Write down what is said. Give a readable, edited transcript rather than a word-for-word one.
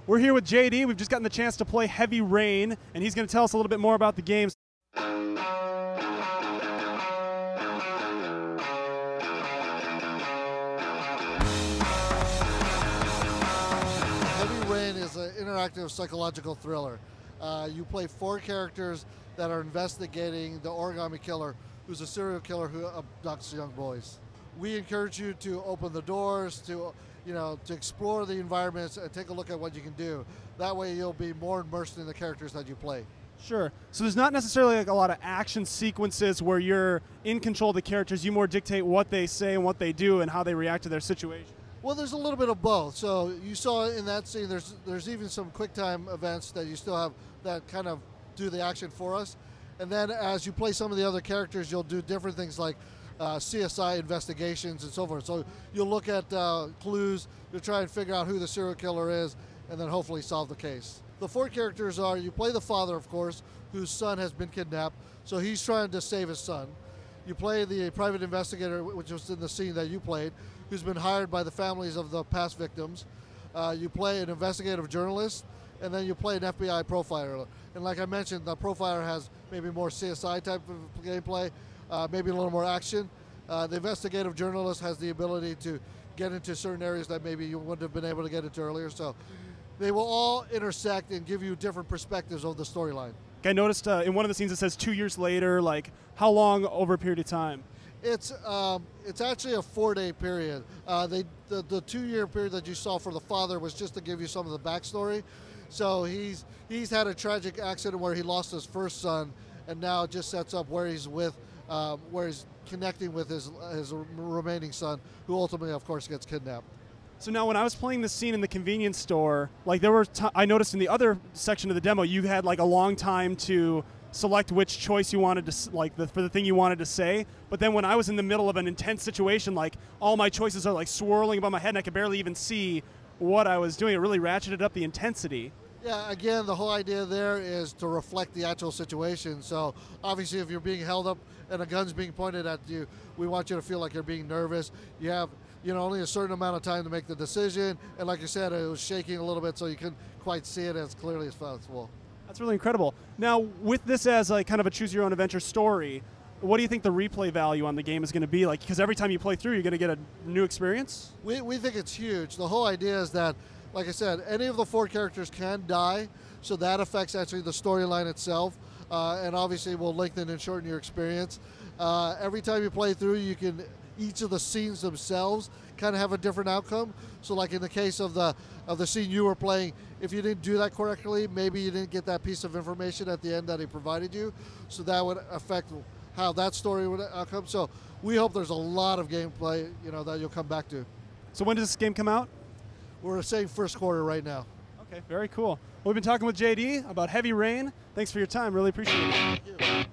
We're here with JD. We've just gotten the chance to play Heavy Rain, and he's going to tell us a little bit more about the game. Heavy Rain is an interactive psychological thriller. You play 4 characters that are investigating the origami killer, who's a serial killer who abducts young boys. We encourage you to open the doors, to explore the environments and take a look at what you can do. That way you'll be more immersed in the characters that you play. Sure. So there's not necessarily like a lot of action sequences where you're in control of the characters. You more dictate what they say and what they do and how they react to their situation. Well, there's a little bit of both. So you saw in that scene, there's even some quick time events that you still have that kind of do the action for us. And then as you play some of the other characters, you'll do different things like CSI investigations and so forth. So you'll look at clues, you'll try and figure out who the serial killer is, and then hopefully solve the case. The 4 characters are, you play the father, of course, whose son has been kidnapped, so he's trying to save his son. You play the private investigator, which was in the scene that you played, who's been hired by the families of the past victims. You play an investigative journalist, and then you play an FBI profiler. And like I mentioned, the profiler has maybe more CSI type of gameplay, maybe a little more action. The investigative journalist has the ability to get into certain areas that maybe you wouldn't have been able to get into earlier. So they will all intersect and give you different perspectives of the storyline. I noticed in one of the scenes it says 2 years later. Like, how long over a period of time? It's actually a 4-day period. The 2-year period that you saw for the father was just to give you some of the backstory. So he's had a tragic accident where he lost his first son, and now it just sets up where he's connecting with his remaining son, who ultimately, of course, gets kidnapped. So now, when I was playing this scene in the convenience store, like I noticed in the other section of the demo, you had like a long time to select which choice you wanted to for the thing you wanted to say. But then when I was in the middle of an intense situation, like all my choices are like swirling above my head, and I could barely even see what I was doing. It really ratcheted up the intensity. Yeah, again, the whole idea there is to reflect the actual situation. So obviously, if you're being held up and a gun's being pointed at you, we want you to feel like you're being nervous. You have only a certain amount of time to make the decision. And like you said, it was shaking a little bit, so you couldn't quite see it as clearly as possible. That's really incredible. Now, with this as like kind of a choose-your-own-adventure story, what do you think the replay value on the game is going to be like? Because every time you play through, you're going to get a new experience? We think it's huge. The whole idea is that, like I said, any of the 4 characters can die, so that affects actually the storyline itself, and obviously will lengthen and shorten your experience. Every time you play through, each of the scenes themselves kind of have a different outcome. So like in the case of the scene you were playing, if you didn't do that correctly, maybe you didn't get that piece of information at the end that he provided you, so that would affect how that story would outcome. So we hope there's a lot of gameplay that you'll come back to. So when does this game come out? We're saying first quarter right now. Okay, very cool. Well, we've been talking with JD about Heavy Rain. Thanks for your time. Really appreciate it. Thank you.